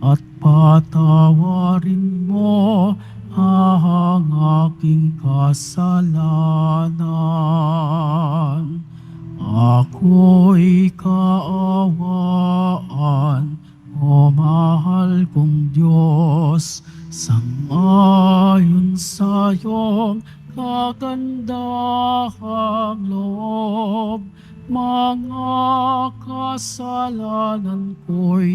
at patawarin mo ang aking kasalanan. Ako'y kaawaan, o mahal kong Diyos, sangayon sa iyong kagandahang loob. Mga kasalanan ko'y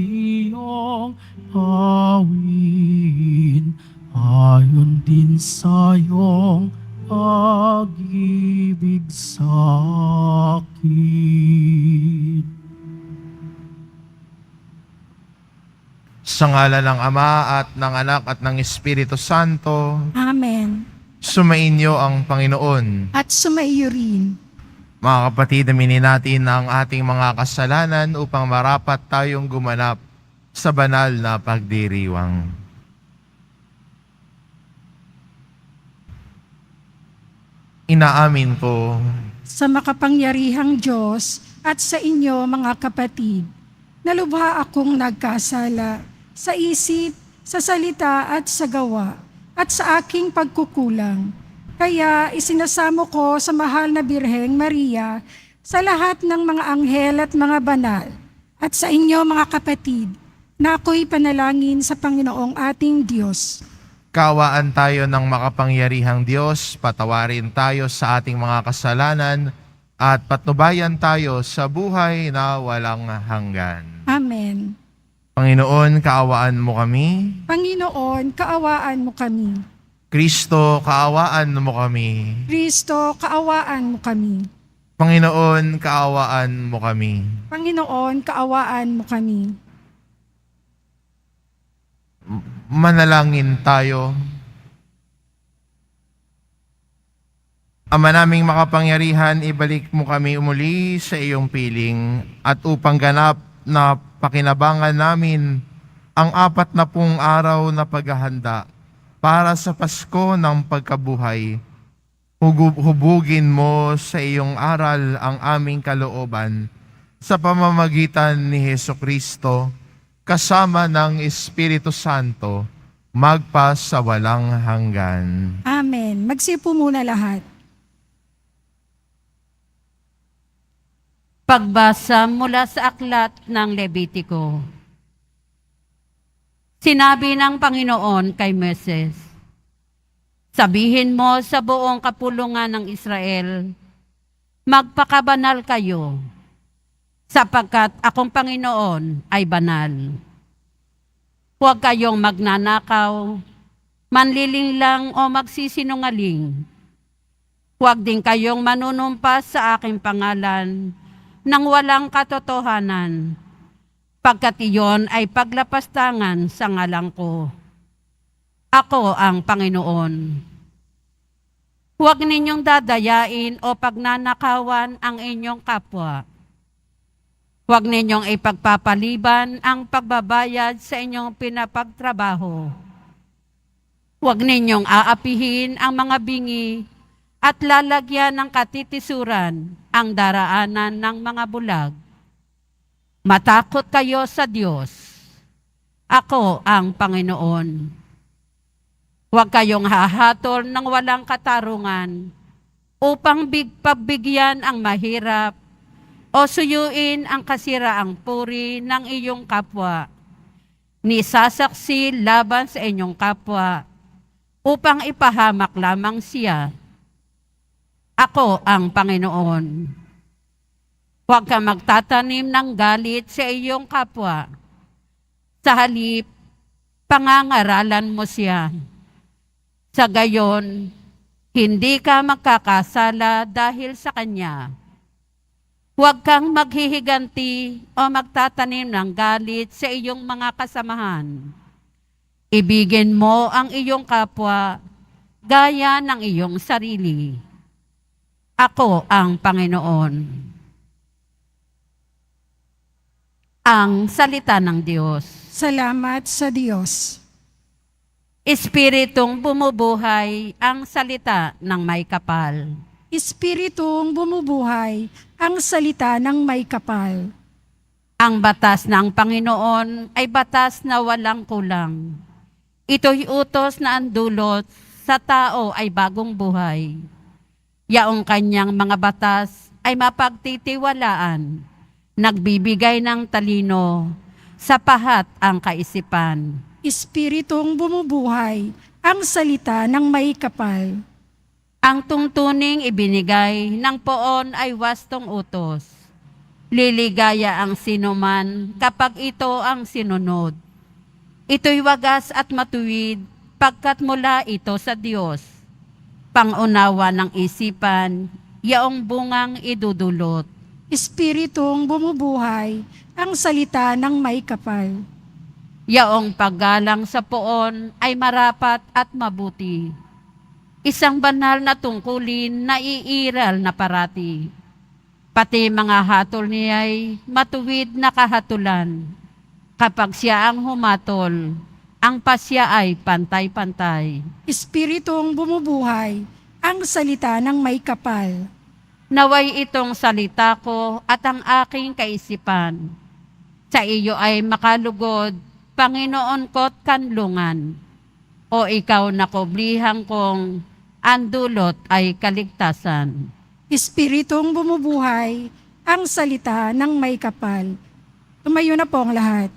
iyong awin, ayon din sa iyong pag-ibig sa akin. Sa ngalan ng Ama at ng Anak at ng Espiritu Santo, Amen. sumainyo ang Panginoon. At sumaiyo rin. Mga kapatid, aminin natin ang ating mga kasalanan upang marapat tayong gumanap sa banal na pagdiriwang. Inaamin ko Sa makapangyarihang Diyos at sa inyo mga kapatid, nalubha akong nagkasala sa isip, sa salita at sa gawa, at sa aking pagkukulang. Kaya isinasamo ko sa mahal na Birheng Maria, sa lahat ng mga anghel at mga banal, at sa inyo mga kapatid, na ako'y panalangin sa Panginoong ating Diyos. kaawaan tayo ng makapangyarihang Diyos, patawarin tayo sa ating mga kasalanan, at patnubayan tayo sa buhay na walang hanggan. Amen. Panginoon, kaawaan mo kami. Panginoon, kaawaan mo kami. Kristo, kaawaan mo kami. Kristo, kaawaan mo kami. Panginoon, kaawaan mo kami. Panginoon, kaawaan mo kami. Manalangin tayo. Ama naming makapangyarihan, ibalik mo kami umuli sa iyong piling at upang ganap na pakinabangan namin ang 40 araw na paghahanda para sa Pasko ng pagkabuhay. Hubugin mo sa iyong aral ang aming kalooban sa pamamagitan ni Hesukristo, kasama ng Espiritu Santo, magpa sa walang hanggan. Amen. Magsipo muna lahat. Pagbasa mula sa aklat ng Levitiko. Sinabi ng Panginoon kay Moses, sabihin mo sa buong kapulungan ng Israel, magpakabanal kayo, sapagkat akong Panginoon ay banal. Huwag kayong magnanakaw, manlilinglang o magsisinungaling. Huwag din kayong manunumpas sa aking pangalan nang walang katotohanan, pagkat iyon ay paglapastangan sa ngalan ko. Ako ang Panginoon. Huwag ninyong dadayain o pagnanakawan ang inyong kapwa. Huwag ninyong ipagpapaliban ang pagbabayad sa inyong pinapagtrabaho. Huwag ninyong aapihin ang mga bingi at lalagyan ng katitisuran ang daraanan ng mga bulag. Matakot kayo sa Diyos. Ako ang Panginoon. Huwag kayong hahatol ng walang katarungan upang pagbigyan ang mahirap o suyuin ang kasiraang puri ng iyong kapwa. Ni sasaksi laban sa inyong kapwa upang ipahamak lamang siya. Ako ang Panginoon. Huwag ka magtatanim ng galit sa iyong kapwa. Sa halip, pangangaralan mo siya. Sa gayon, hindi ka magkakasala dahil sa kanya. Huwag kang maghihiganti o magtatanim ng galit sa iyong mga kasamahan. Ibigin mo ang iyong kapwa gaya ng iyong sarili. Ako ang Panginoon. Ang salita ng Diyos. Salamat sa Diyos. Espiritong bumubuhay ang salita ng may kapal. Espiritong bumubuhay ang salita ng may kapal. Ang batas ng Panginoon ay batas na walang kulang. Ito'y utos na ang dulot sa tao ay bagong buhay. Yaong kanyang mga batas ay mapagtitiwalaan, nagbibigay ng talino, sa pahat ang kaisipan. Espiritong bumubuhay, ang salita ng may kapal. Ang tungtuning ibinigay ng poon ay wastong utos. Liligaya ang sinuman kapag ito ang sinunod. Ito'y wagas at matuwid pagkat mula ito sa Diyos. Pangunawa ng isipan, yaong bungang idudulot. Espiritong bumubuhay, ang salita ng may kapal. Yaong paggalang sa poon ay marapat at mabuti. Isang banal na tungkulin na iiral na parati. Pati mga hatol niya'y matuwid na kahatulan. Kapag siya ang humatol, ang pasya ay pantay-pantay. Espiritong bumubuhay, ang salita ng may kapal. Naway itong salita ko at ang aking kaisipan. Sa iyo ay makalugod, Panginoon ko't kanlungan. O ikaw na kublihan kong ang dulot ay kaligtasan. Espiritong bumubuhay, ang salita ng may kapal. Tumayo na po ang lahat.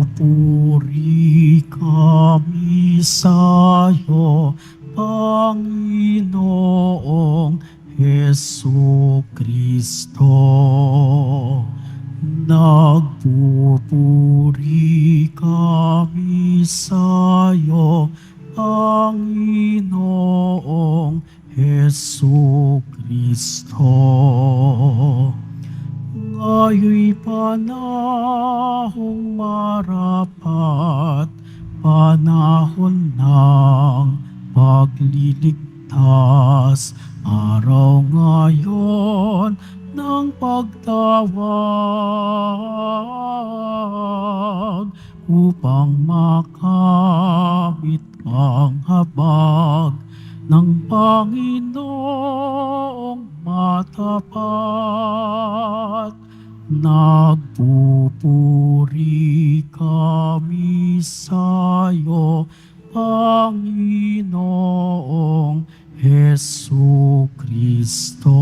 Nagpupuri kami sa'yo, Panginoong Hesu Kristo. Nagpupuri kami sa'yo, Panginoong Hesu Kristo. Ngayon'y panahong marapat, panahon ng pagliligtas, araw ngayon ng pagtawag, upang makamit ang habag ng Panginoong matapat. Nagpupuri kami sa'yo, Panginoong Hesu Kristo.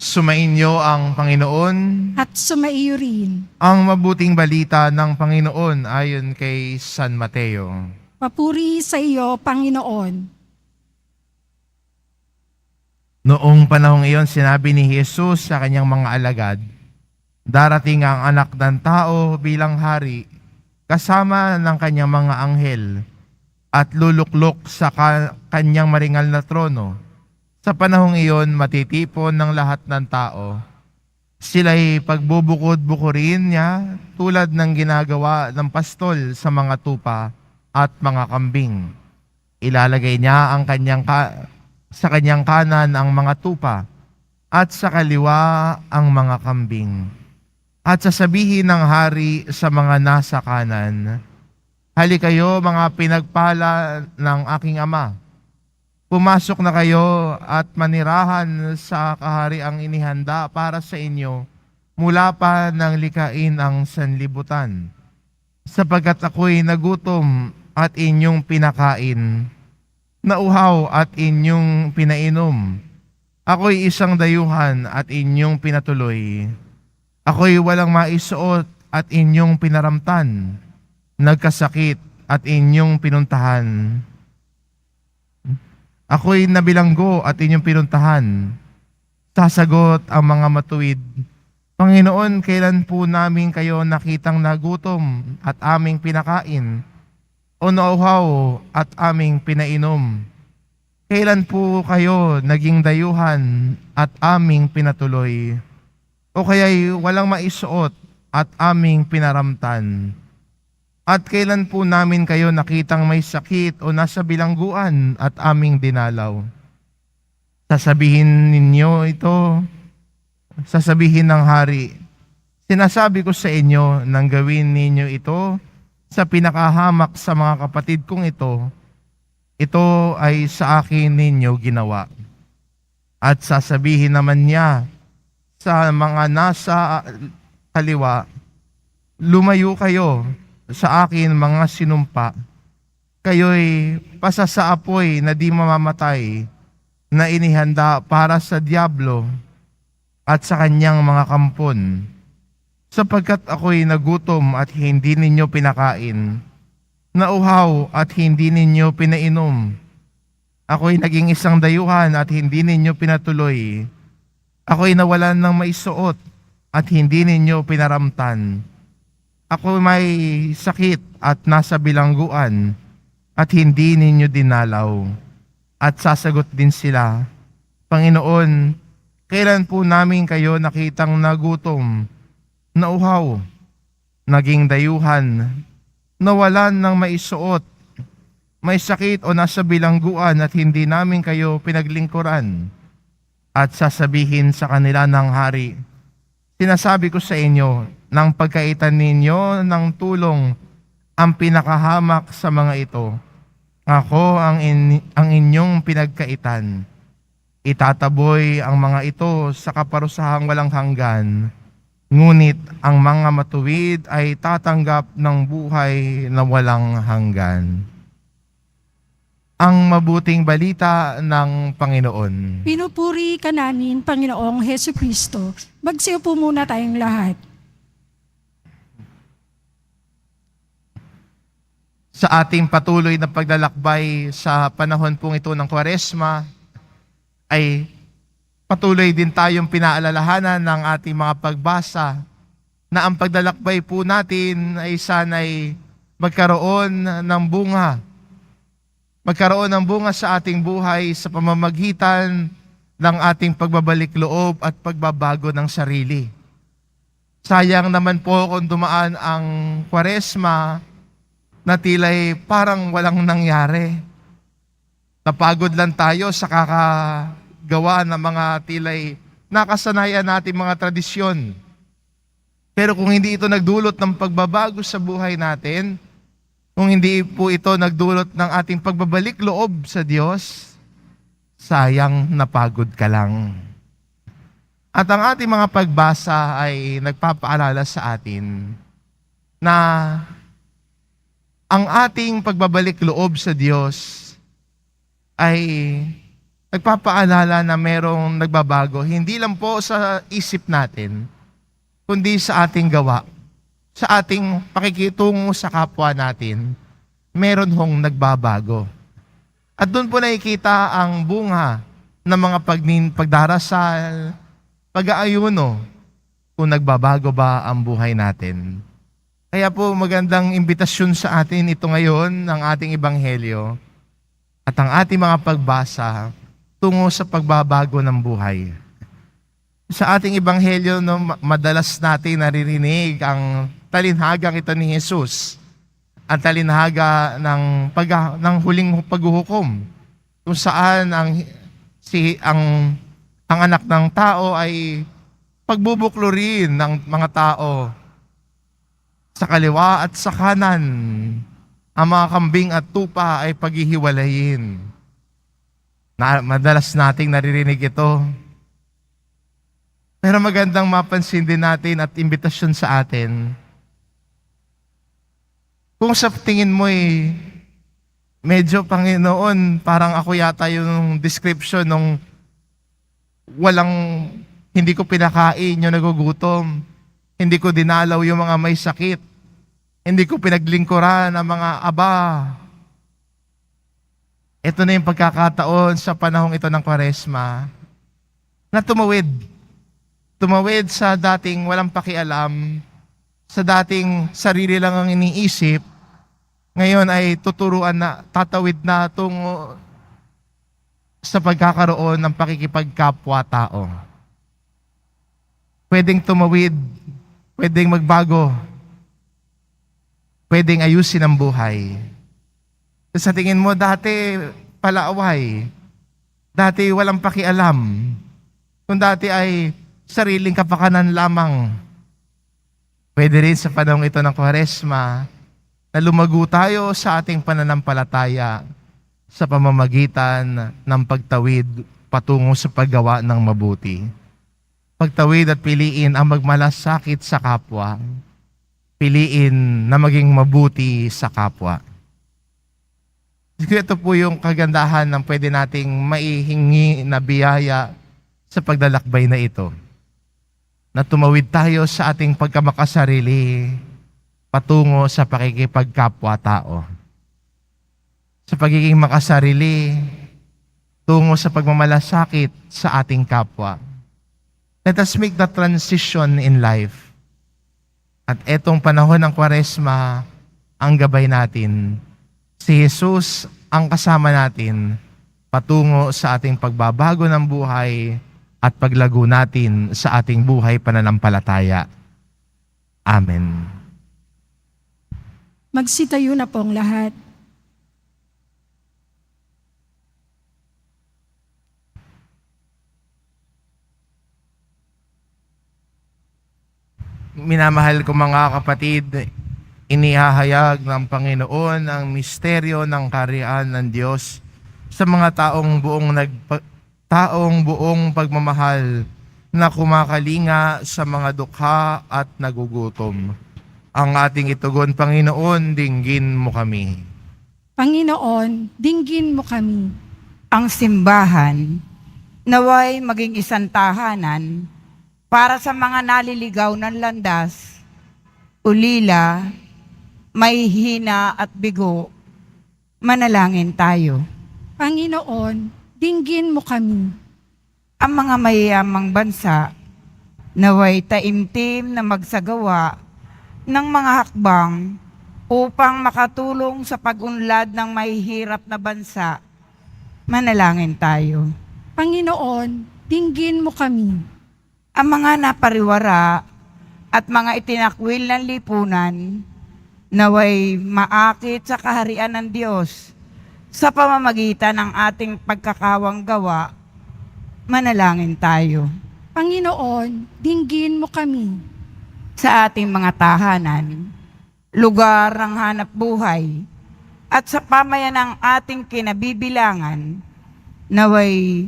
Sumainyo ang Panginoon. At sumaiyo rin. Ang mabuting balita ng Panginoon ayon kay San Mateo. Papuri sa iyo, Panginoon. Noong panahong iyon, sinabi ni Jesus sa kanyang mga alagad, darating ang anak ng tao bilang hari, kasama ng kanyang mga anghel, at luluklok sa kanyang maringal na trono. Sa panahong iyon, matitipon ng lahat ng tao. Sila'y pagbubukod-bukurin niya tulad ng ginagawa ng pastol sa mga tupa at mga kambing. Ilalagay niya ang sa kanyang kanan ang mga tupa at sa kaliwa ang mga kambing. At sasabihin ng hari sa mga nasa kanan, halikayo mga pinagpala ng aking ama. Pumasok na kayo at manirahan sa kahariang inihanda para sa inyo mula pa nang likain ang sanlibutan. Sapagkat ako'y nagutom at inyong pinakain, nauhaw at inyong pinainom. Ako'y isang dayuhan at inyong pinatuloy. Ako'y walang maisuot at inyong pinaramtan. Nagkasakit at inyong pinuntahan. Ako'y nabilanggo at inyong pinuntahan. Sasagot ang mga matuwid, Panginoon, kailan po namin kayo nakitang nagutom at aming pinakain, o nauhaw at aming pinainom? Kailan po kayo naging dayuhan at aming pinatuloy? O kaya'y walang maisuot at aming pinaramtan? At kailan po namin kayo nakitang may sakit o nasa bilangguan at aming dinalaw? Sasabihin ng hari, Sinasabi ko sa inyo nang gawin ninyo ito sa pinakahamak sa mga kapatid kong ito ay sa akin ninyo ginawa. At sasabihin naman niya sa mga nasa kaliwa, lumayo kayo sa akin mga sinumpa. Kayo'y pasa sa apoy na di mamamatay na inihanda para sa diablo at sa kanyang mga kampon. Sapagkat ako'y nagutom at hindi ninyo pinakain, nauhaw at hindi ninyo pinainom. Ako'y naging isang dayuhan at hindi ninyo pinatuloy. Ako'y nawalan ng maisuot at hindi ninyo pinaramtan. Ako may sakit at nasa bilangguan at hindi ninyo dinalaw. At sasagot din sila, Panginoon, kailan po namin kayo nakitang nagutom, nauhaw, naging dayuhan, nawalan ng maisuot, may sakit o nasa bilangguan at hindi namin kayo pinaglingkuran? At sasabihin sa kanila ng hari, sinasabi ko sa inyo, nang pagkaitan ninyo ng tulong ang pinakahamak sa mga ito, ako ang inyong pinagkaitan. Itataboy ang mga ito sa kaparusahang walang hanggan, ngunit ang mga matuwid ay tatanggap ng buhay na walang hanggan. Ang mabuting balita ng Panginoon. Pinupuri ka namin, Panginoong Hesus Kristo. Magsiyo po muna tayong lahat. Sa ating patuloy na paglalakbay sa panahon pong ito ng Kwaresma, ay patuloy din tayong pinaalalahanan ng ating mga pagbasa na ang paglalakbay po natin ay sana'y magkaroon ng bunga. Magkaroon ng bunga sa ating buhay sa pamamagitan ng ating pagbabalik loob at pagbabago ng sarili. Sayang naman po kung dumaan ang Kwaresma na tila'y parang walang nangyari. Napagod lang tayo sa kakagawa ng mga tila'y nakasanayan natin mga tradisyon. Pero kung hindi ito nagdulot ng pagbabago sa buhay natin, kung hindi po ito nagdulot ng ating pagbabalik loob sa Diyos, sayang napagod ka lang. At ang ating mga pagbasa ay nagpapaalala sa atin na ang ating pagbabalik loob sa Diyos ay nagpapaalala na merong nagbabago, hindi lang po sa isip natin, kundi sa ating gawa, sa ating pakikitungo sa kapwa natin, meron hong nagbabago. At doon po nakikita ang bunga ng mga pagdarasal, pag-aayuno, kung nagbabago ba ang buhay natin. Kaya po magandang imbitasyon sa atin ito ngayon ng ating Ebanghelyo at ang ating mga pagbasa tungo sa pagbabago ng buhay. Sa ating Ebanghelyo, madalas natin naririnig ang talinhagang ito ni Jesus, ang talinhaga ng huling paghuhukom, kung saan ang anak ng tao ay pagbubuklurin ng mga tao sa kaliwa at sa kanan. Ang mga kambing at tupa ay paghihiwalayin. Madalas nating naririnig ito. Pero magandang mapansin din natin at imbitasyon sa atin. Kung sa tingin mo medyo Panginoon, parang ako yata yung description ng hindi ko pinakain yung nagugutom. Hindi ko dinalaw yung mga may sakit. Hindi ko pinaglingkuran ang mga aba. Ito na yung pagkakataon sa panahong ito ng Kwaresma na tumawid. Tumawid sa dating walang pakialam, sa dating sarili lang ang iniisip, ngayon ay tatawid na tungo sa pagkakaroon ng pakikipagkapwa-tao. Pwedeng tumawid, pwedeng magbago, pwedeng ayusin ang buhay. Sa tingin mo, dati palaaway, dati walang pakialam, kung dati ay sariling kapakanan lamang, Pwede rin sa panahong ito ng Kwaresma na lumago tayo sa ating pananampalataya sa pamamagitan ng pagtawid patungo sa paggawa ng mabuti. Pagtawid at piliin ang magmalasakit sa kapwa. Piliin na maging mabuti sa kapwa. Ito po yung kagandahan ng pwede nating maihingi na biyaya sa paglalakbay na ito. Na tumawid tayo sa ating pagkamakasarili patungo sa pakikipagkapwa-tao. Sa pagiging makasarili, tungo sa pagmamalasakit sa ating kapwa. Let us make the transition in life. At etong panahon ng Kwaresma, ang gabay natin. Si Jesus ang kasama natin patungo sa ating pagbabago ng buhay at paglago natin sa ating buhay pananampalataya. Amen. Magsitayo na po ang lahat. Minamahal ko mga kapatid, inihahayag ng Panginoon ang misteryo ng kaharian ng Diyos sa mga taong buong pagmamahal na kumakalinga sa mga dukha at nagugutom. Ang ating itugon, Panginoon, dinggin mo kami. Panginoon, dinggin mo kami. Ang simbahan naway maging isang tahanan para sa mga naliligaw ng landas, ulila, may hina at bigo. Manalangin tayo. Panginoon, dinggin mo kami. Ang mga mayayamang bansa naway taimtim na magsagawa ng mga hakbang upang makatulong sa pag-unlad ng mahihirap na bansa. Manalangin tayo. Panginoon, dinggin mo kami. Ang mga napariwara at mga itinakwil ng lipunan naway maakit sa kaharian ng Diyos sa pamamagitan ng ating pagkakawang gawa. Manalangin tayo. Panginoon, dinggin mo kami. Sa ating mga tahanan, lugar ng hanap buhay, at sa pamayan ng ating kinabibilangan, naway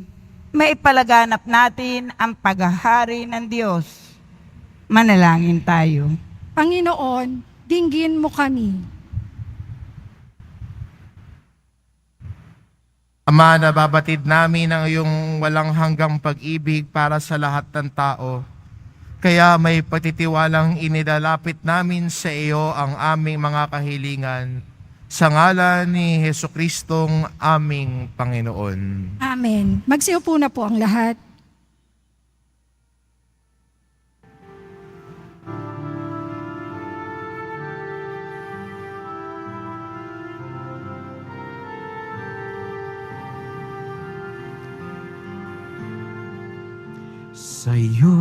maipalaganap natin ang paghahari ng Diyos. Manalangin tayo. Panginoon, dinggin mo kami. Ama, nababatid namin ang iyong walang hanggang pag-ibig para sa lahat ng tao. Kaya may pagtitiwalang inidalapit namin sa iyo ang aming mga kahilingan. Sa ngalan ni Jesucristong aming Panginoon. Amen. Magsiupo na po ang lahat. Sa'yo,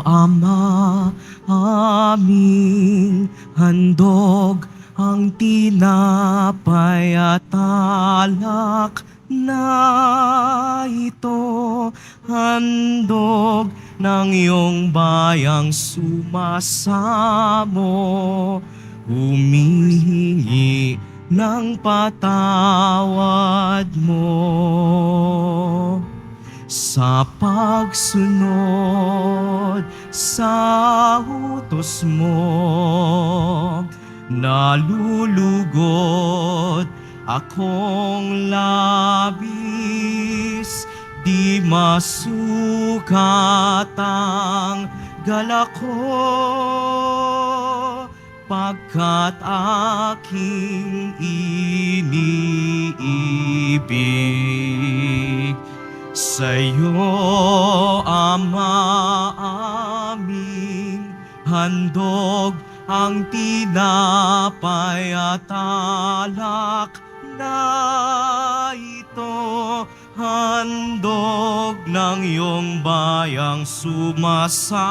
Ama, aming handog ang tinapay at alak na ito, handog ng iyong bayang sumasamo, humihingi ng patawad mo. Sa pagsunod sa utos mo, nalulugod akong labis, di masukat ang galak ko, pagkat aking iniibig. Sa'yo, Ama, aming handog ang tinapay at alak na ito, handog ng iyong bayang sumasamot,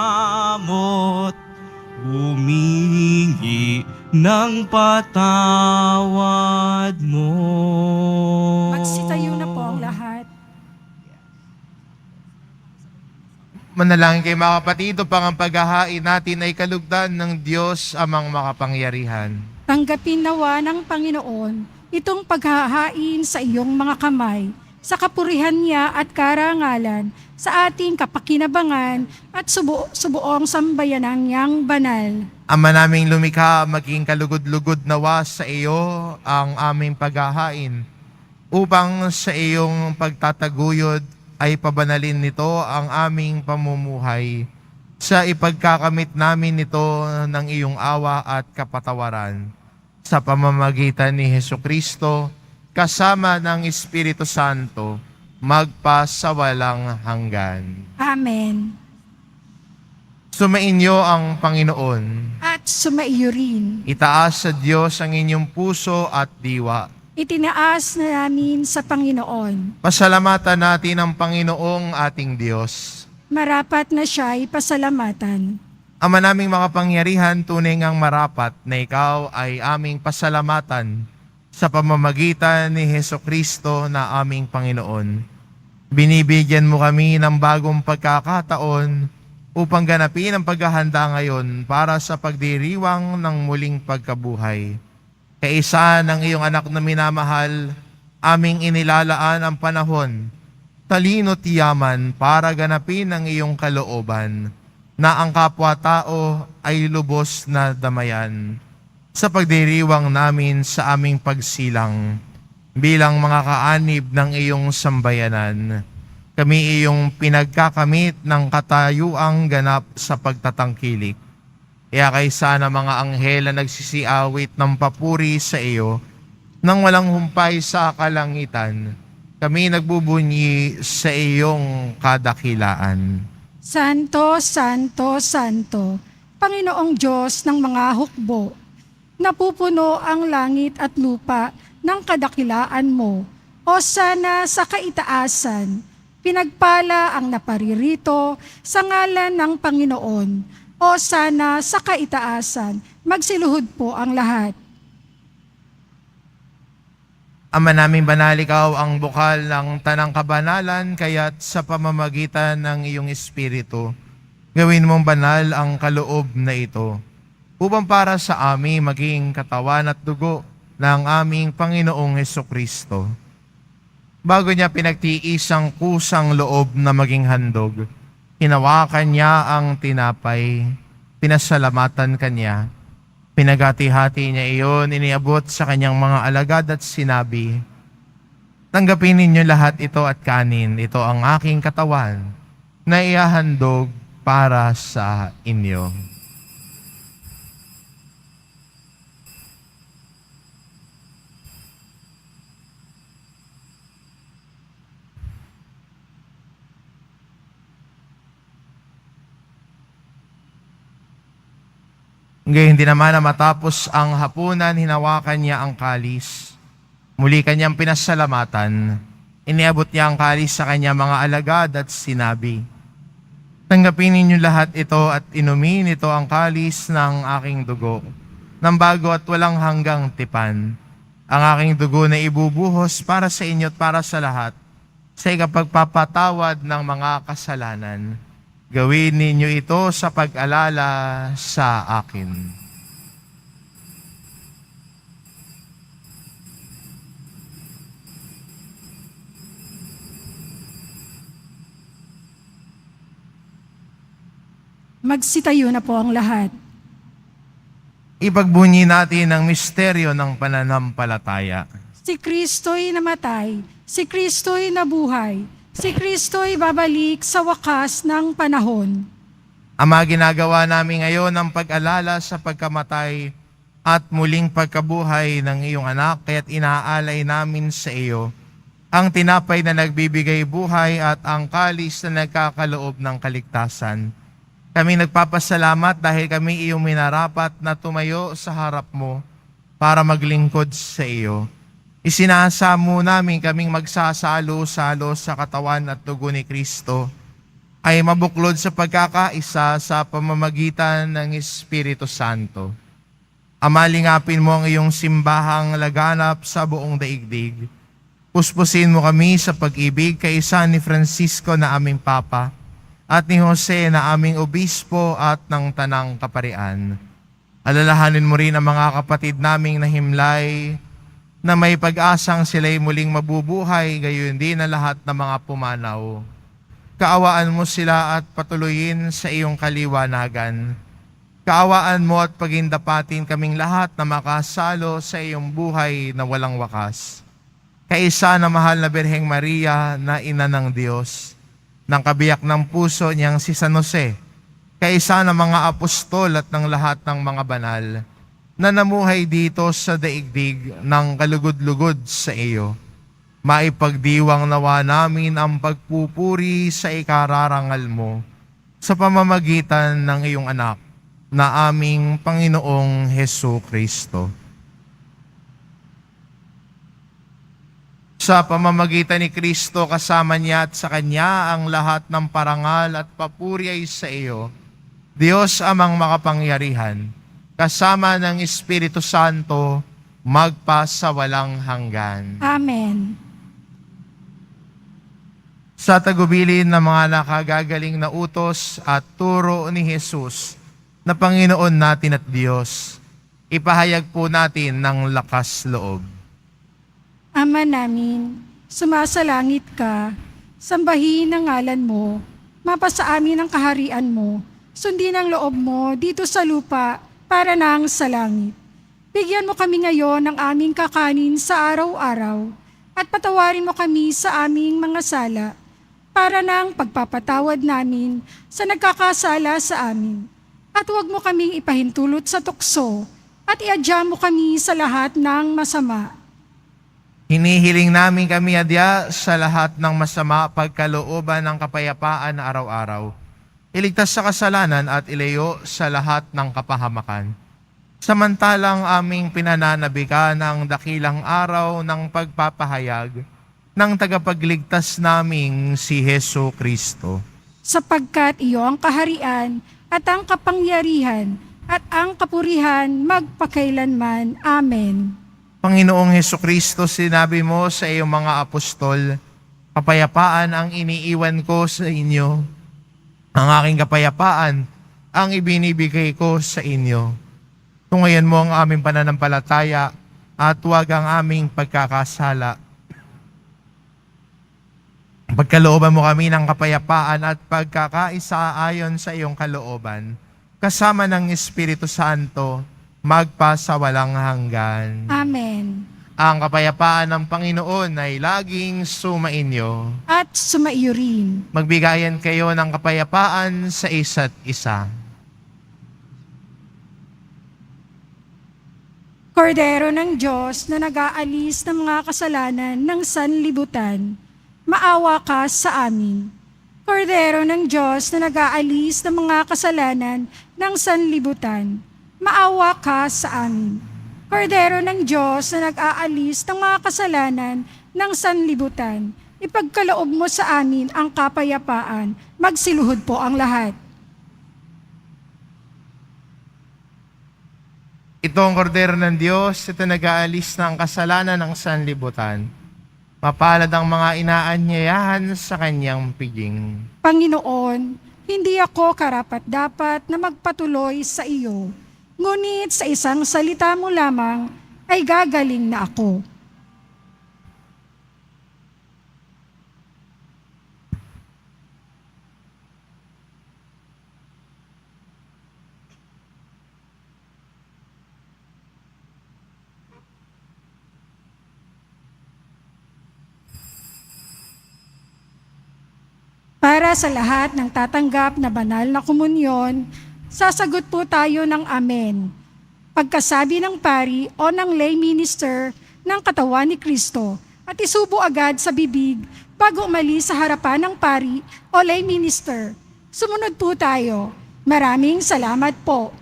humingi ng patawad mo. Magsitayo na po ang lahat. Manalangin kayo mga kapatid, upang ang paghahain natin ay kalugdan ng Diyos amang makapangyarihan. Tanggapin nawa ng Panginoon itong paghahain sa iyong mga kamay, sa kapurihan niya at karangalan, sa ating kapakinabangan at subuong sambayanan niyang banal. Ama naming lumikha, maging kalugod-lugod nawa sa iyo ang aming paghahain, upang sa iyong pagtataguyod ay pabanalin nito ang aming pamumuhay, sa ipagkakamit namin nito ng iyong awa at kapatawaran. Sa pamamagitan ni Hesukristo, kasama ng Espiritu Santo, magpasawalang hanggan. Amen. Sumainyo ang Panginoon. At sumaiyo rin. Itaas sa Diyos ang inyong puso at diwa. Itinaas na namin sa Panginoon. Pasalamatan natin ang Panginoong ating Diyos. Marapat na siya'y pasalamatan. Ama naming makapangyarihan, tunay ngang marapat na ikaw ay aming pasalamatan sa pamamagitan ni Hesukristo na aming Panginoon. Binibigyan mo kami ng bagong pagkakataon upang ganapin ang paghahanda ngayon para sa pagdiriwang ng muling pagkabuhay. Kaisa ng iyong anak na minamahal, aming inilalaan ang panahon, talino't yaman para ganapin ang iyong kalooban, na ang kapwa-tao ay lubos na damayan. Sa pagdiriwang namin sa aming pagsilang, bilang mga kaanib ng iyong sambayanan, kami iyong pinagkakamit ng katayuang ganap sa pagtatangkilik. Kaya kaysa na mga anghel na nagsisiawit ng papuri sa iyo, nang walang humpay sa kalangitan, kami nagbubunyi sa iyong kadakilaan. Santo, Santo, Santo, Panginoong Diyos ng mga hukbo, napupuno ang langit at lupa ng kadakilaan mo. O sana sa kaitaasan, pinagpala ang naparirito sa ngalan ng Panginoon. O sana sa kaitaasan, magsiluhod po ang lahat. Ama naming banal, ikaw ang bukal ng tanang kabanalan, kaya't sa pamamagitan ng iyong Espiritu, gawin mong banal ang kaloob na ito, upang para sa amin maging katawan at dugo ng aming Panginoong Hesukristo. Bago niya pinagtiis ang kusang loob na maging handog, hinawakan niya ang tinapay, pinasalamatan kanya, pinagati-hati niya iyon, iniabot sa kanyang mga alagad at sinabi, "Tanggapin ninyo lahat ito at kanin, ito ang aking katawan na ihahandog para sa inyo." Ngayon hindi naman na matapos ang hapunan, hinawakan niya ang kalis. Muli kanyang pinasalamatan. Iniabot niya ang kalis sa kanyang mga alagad at sinabi, "Tanggapin ninyo lahat ito at inumin ito ang kalis ng aking dugo, ng bago at walang hanggang tipan. Ang aking dugo na ibubuhos para sa inyo at para sa lahat, sa ikapagpapatawad ng mga kasalanan. Gawin ninyo ito sa pag-alala sa akin." Magsitayo na po ang lahat. Ipagbunyi natin ang misteryo ng pananampalataya. Si Kristo'y namatay, si Kristo'y nabuhay, si Kristo'y babalik sa wakas ng panahon. Ama, ginagawa namin ngayon ang pag-alala sa pagkamatay at muling pagkabuhay ng iyong anak, kaya't inaalay namin sa iyo ang tinapay na nagbibigay buhay at ang kalis na nagkakaloob ng kaligtasan. Kami nagpapasalamat dahil kami iyong minarapat na tumayo sa harap mo para maglingkod sa iyo. Isinasamo namin kaming magsasalo-salo sa katawan at dugo ni Kristo ay mabuklod sa pagkakaisa sa pamamagitan ng Espiritu Santo. Ama, lingapin mo ang iyong simbahang laganap sa buong daigdig. Puspusin mo kami sa pag-ibig kaisa ni Francisco na aming Papa at ni Jose na aming obispo at ng Tanang Kaparian. Alalahanin mo rin ang mga kapatid naming nahimlay na may pag-asang sila'y muling mabubuhay, gayon din ang lahat ng mga pumanaw. Kaawaan mo sila at patuloyin sa iyong kaliwanagan. Kaawaan mo at pagindapatin kaming lahat na makasalo sa iyong buhay na walang wakas. Kaisa na mahal na Birheng Maria na ina ng Diyos, ng kabiyak ng puso niyang si San Jose, kaisa ng mga apostol at ng lahat ng mga banal, na namuhay dito sa daigdig ng kalugod-lugod sa iyo. Maipagdiwang nawa namin ang pagpupuri sa ikararangal mo sa pamamagitan ng iyong anak na aming Panginoong Hesu Kristo. Sa pamamagitan ni Kristo, kasama niya at sa Kanya ang lahat ng parangal at papuri ay sa iyo, Diyos amang makapangyarihan, kasama ng Espiritu Santo, magpa sa walang hanggan. Amen. Sa tagubilin ng mga nakagagaling na utos at turo ni Jesus na Panginoon natin at Diyos, ipahayag po natin ng lakas loob. Ama namin, sumasalangit ka, sambahin ang ngalan mo, mapasa amin ang kaharian mo, sundin ang loob mo dito sa lupa para nang sa langit. Bigyan mo kami ngayon ng aming kakanin sa araw-araw at patawarin mo kami sa aming mga sala para nang pagpapatawad namin sa nagkakasala sa amin. At huwag mo kaming ipahintulot sa tukso at iadya mo kami sa lahat ng masama. Hinihiling namin kami adya sa lahat ng masama pagkalooban ng kapayapaan na araw-araw. Iligtas sa kasalanan at ilayo sa lahat ng kapahamakan. Samantalang aming pinananabikan ang dakilang araw ng pagpapahayag ng tagapagligtas naming si Hesu Kristo. Sapagkat iyo ang kaharian at ang kapangyarihan at ang kapurihan magpakailanman. Amen. Panginoong Hesu Kristo, sinabi mo sa iyong mga apostol, kapayapaan ang iniiwan ko sa inyo. Ang aking kapayapaan ang ibinibigay ko sa inyo. Tungayan mo ang aming pananampalataya at huwag ang aming pagkakasala. Pagkalooban mo kami ng kapayapaan at pagkakaisa ayon sa iyong kalooban, kasama ng Espiritu Santo, magpa sa walang hanggan. Amen. Ang kapayapaan ng Panginoon ay laging sumainyo. At sumaiyo rin. Magbigayan kayo ng kapayapaan sa isa't isa. Kordero ng Diyos na nag-aalis ng mga kasalanan ng sanlibutan, maawa ka sa amin. Kordero ng Diyos na nag-aalis ng mga kasalanan ng sanlibutan, maawa ka sa amin. Kordero ng Diyos na nag-aalis ng mga kasalanan ng sanlibutan, ipagkaloob mo sa amin ang kapayapaan. Magsiluhod po ang lahat. Ito ang kordero ng Diyos, ito nag-aalis ng kasalanan ng sanlibutan. Mapalad ang mga inaanyayahan sa kanyang piging. Panginoon, hindi ako karapat-dapat na magpatuloy sa iyo. Ngunit sa isang salita mo lamang ay gagaling na ako. Para sa lahat ng tatanggap na banal na komunyon, sasagot po tayo ng Amen. Pagkasabi ng pari o ng lay minister ng katawan ni Kristo at isubo agad sa bibig bago umalis sa harapan ng pari o lay minister. Sumunod po tayo. Maraming salamat po.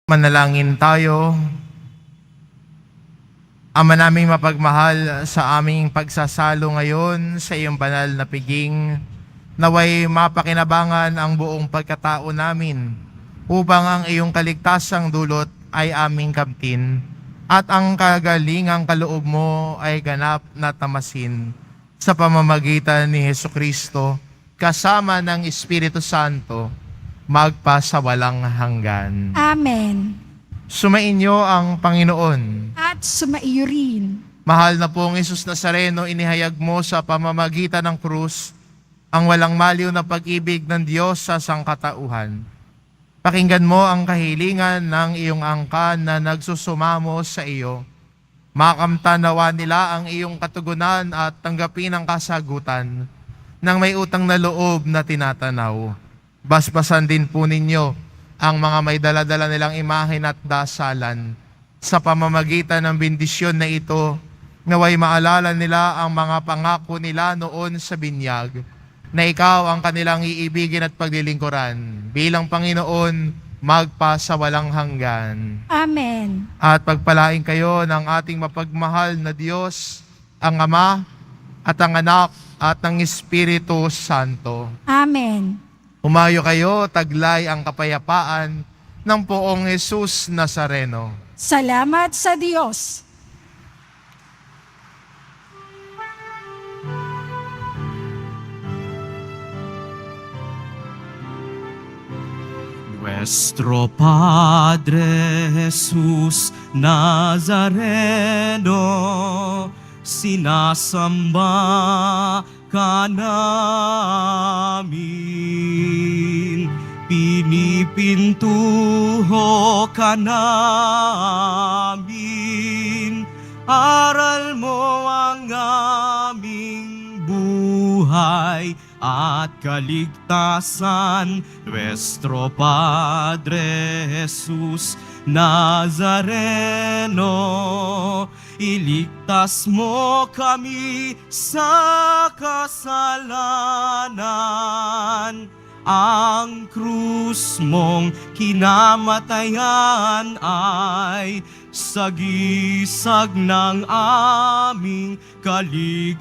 Manalangin tayo. Ama naming mapagmahal, sa aming pagsasalo ngayon sa iyong banal na piging, naway mapakinabangan ang buong pagkatao namin upang ang iyong kaligtasang dulot ay aming kamtin at ang kagalingang kaloob mo ay ganap na tamasin sa pamamagitan ni Hesukristo kasama ng Espiritu Santo magpa sa walang hanggan. Amen. Sumainyo ang Panginoon. At sumaiyo rin. Mahal na pong Jesus Nazareno, inihayag mo sa pamamagitan ng krus ang walang maliw na pag-ibig ng Diyos sa sangkatauhan. Pakinggan mo ang kahilingan ng iyong angkan na nagsusumamo sa iyo. Makamtan nawa nila ang iyong katugunan at tanggapin ang kasagutan ng may utang na loob na tinatanaw. Basbasan din po ninyo ang mga may daladala nilang imahen at dasalan. Sa pamamagitan ng bendisyon na ito, naway maalala nila ang mga pangako nila noon sa binyag, na ikaw ang kanilang iibigin at paglilingkuran bilang Panginoon magpa sa walang hanggan. Amen. At pagpalain kayo ng ating mapagmahal na Diyos, ang Ama at ang Anak at ang Espiritu Santo. Amen. Humayo kayo, taglay ang kapayapaan ng Poong Jesus Nazareno. Salamat sa Diyos. Nuestro Padre Jesus Nazareno, sinasamba ka namin, pinipintuho ka namin, aral mo ang aming buhay at kaligtasan. Nuestro Padre Jesus Nazareno, iligtas mo kami sa kasalanan. Ang krus mong kinamatayan ay sagisag ng aming kaligtasan.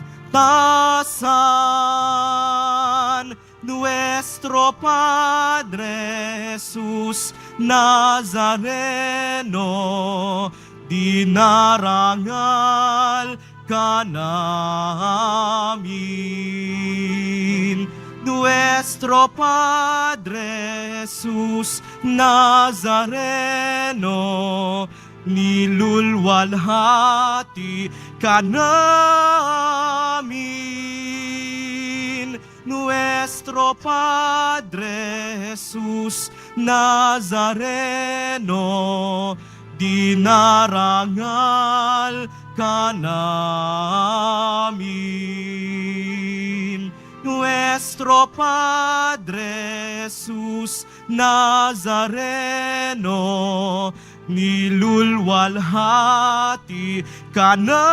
Nuestro Padre Jesus Nazareno, dinarangal ka namin. Nuestro Padre Jesus Nazareno, nilulwalhati ka namin. Nuestro Padre Jesus Nazareno, dinarangal ka namin. Nuestro Padre Jesus Nazareno, nilulwalhati ka namin.